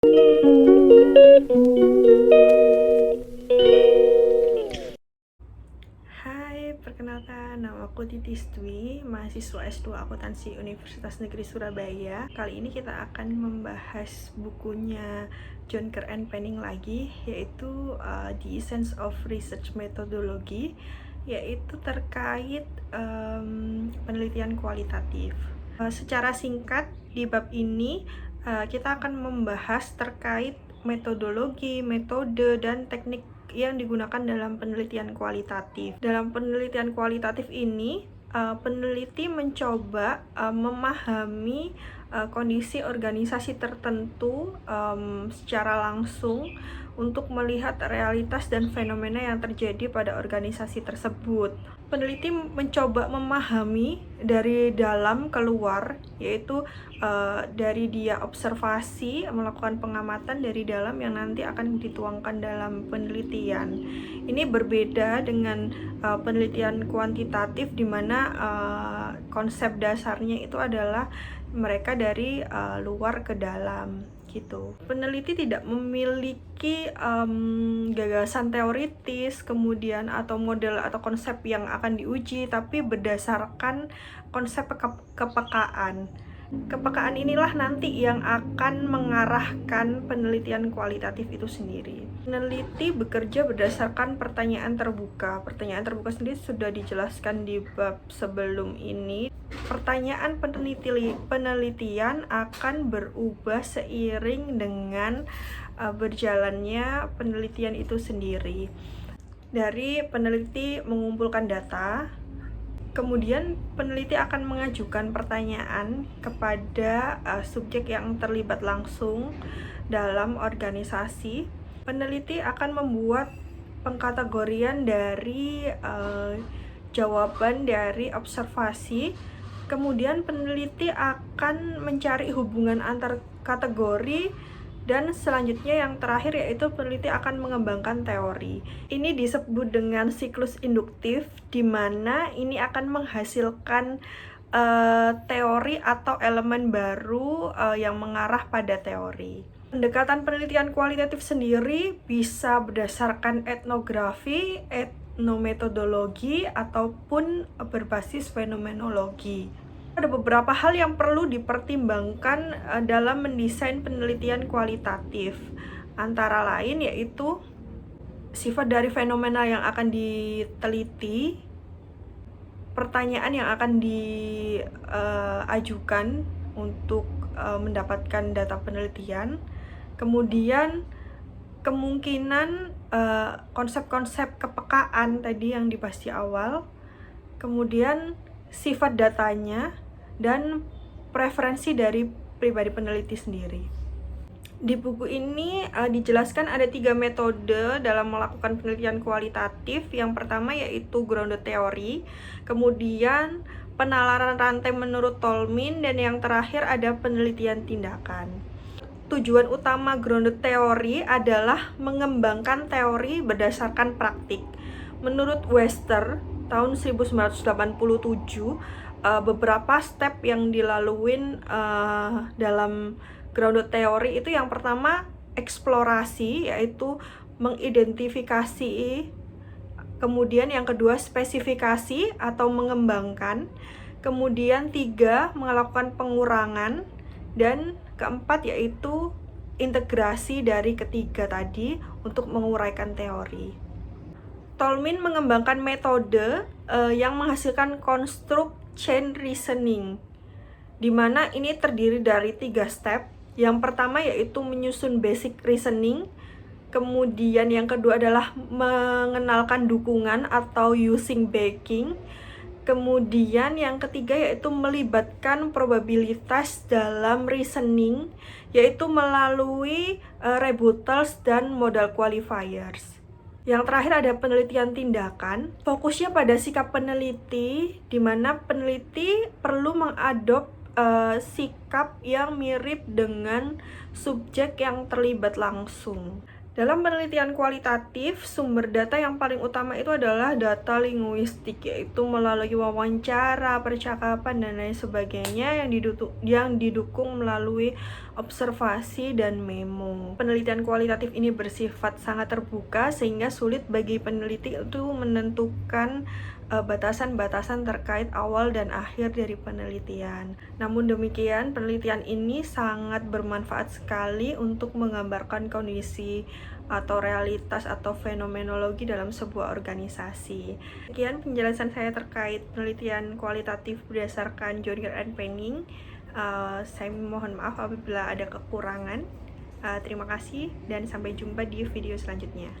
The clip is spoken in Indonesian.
Hai, perkenalkan, nama aku Titis Dwi, mahasiswa S2 Akuntansi Universitas Negeri Surabaya. Kali ini kita akan membahas bukunya John Kerr and Penning lagi, yaitu The Essence of Research Methodology, yaitu terkait penelitian kualitatif. Secara singkat, di bab ini kita akan membahas terkait metodologi, metode, dan teknik yang digunakan dalam penelitian kualitatif. Dalam penelitian kualitatif ini, peneliti mencoba memahami kondisi organisasi tertentu secara langsung untuk melihat realitas dan fenomena yang terjadi pada organisasi tersebut. Peneliti mencoba memahami dari dalam keluar, yaitu dari dia observasi, melakukan pengamatan dari dalam yang nanti akan dituangkan dalam penelitian. Ini berbeda dengan penelitian kuantitatif, di mana konsep dasarnya itu adalah mereka dari luar ke dalam gitu. Peneliti tidak memiliki gagasan teoritis kemudian atau model atau konsep yang akan diuji, tapi berdasarkan konsep kepekaan. Kepekaan inilah nanti yang akan mengarahkan penelitian kualitatif itu sendiri. Peneliti bekerja berdasarkan pertanyaan terbuka. Pertanyaan terbuka sendiri sudah dijelaskan di bab sebelum ini. Pertanyaan penelitian akan berubah seiring dengan berjalannya penelitian itu sendiri. Dari peneliti mengumpulkan data, kemudian peneliti akan mengajukan pertanyaan kepada subjek yang terlibat langsung dalam organisasi. Peneliti akan membuat pengkategorian dari jawaban dari observasi. Kemudian peneliti akan mencari hubungan antar kategori, dan selanjutnya yang terakhir yaitu peneliti akan mengembangkan teori. Ini disebut dengan siklus induktif, di mana ini akan menghasilkan teori atau elemen baru yang mengarah pada teori. Pendekatan penelitian kualitatif sendiri bisa berdasarkan etnografi, etnometodologi, ataupun berbasis fenomenologi. Ada beberapa hal yang perlu dipertimbangkan dalam mendesain penelitian kualitatif. Antara lain yaitu sifat dari fenomena yang akan diteliti, pertanyaan yang akan diajukan untuk mendapatkan data penelitian, kemudian kemungkinan konsep-konsep kepekaan tadi yang dibahas di awal, kemudian sifat datanya, dan preferensi dari pribadi peneliti sendiri. Di buku ini dijelaskan ada 3 metode dalam melakukan penelitian kualitatif. Yang pertama yaitu grounded theory, kemudian penalaran rantai menurut Tolmin, dan yang terakhir ada penelitian tindakan. Tujuan utama grounded theory adalah mengembangkan teori berdasarkan praktik. Menurut Webster tahun 1987, beberapa step yang dilaluin dalam grounded theory itu, yang pertama eksplorasi, yaitu mengidentifikasi, kemudian yang kedua spesifikasi atau mengembangkan, kemudian 3 melakukan pengurangan, dan keempat yaitu integrasi dari ketiga tadi untuk menguraikan teori. Tolmin mengembangkan metode yang menghasilkan konstruk chain reasoning, di mana ini terdiri dari 3 step. Yang pertama yaitu menyusun basic reasoning, kemudian yang kedua adalah mengenalkan dukungan atau using backing, kemudian yang ketiga yaitu melibatkan probabilitas dalam reasoning, yaitu melalui rebuttals dan modal qualifiers. Yang terakhir ada penelitian tindakan, fokusnya pada sikap peneliti, di mana peneliti perlu mengadop sikap yang mirip dengan subjek yang terlibat langsung. Dalam penelitian kualitatif, sumber data yang paling utama itu adalah data linguistik, yaitu melalui wawancara, percakapan, dan lain sebagainya yang didukung melalui observasi, dan memo. Penelitian kualitatif ini bersifat sangat terbuka sehingga sulit bagi peneliti itu menentukan batasan-batasan terkait awal dan akhir dari penelitian. Namun demikian, penelitian ini sangat bermanfaat sekali untuk menggambarkan kondisi atau realitas atau fenomenologi dalam sebuah organisasi. Sekian penjelasan saya terkait penelitian kualitatif berdasarkan John and Penning. Saya mohon maaf apabila ada kekurangan. Terima kasih dan sampai jumpa di video selanjutnya.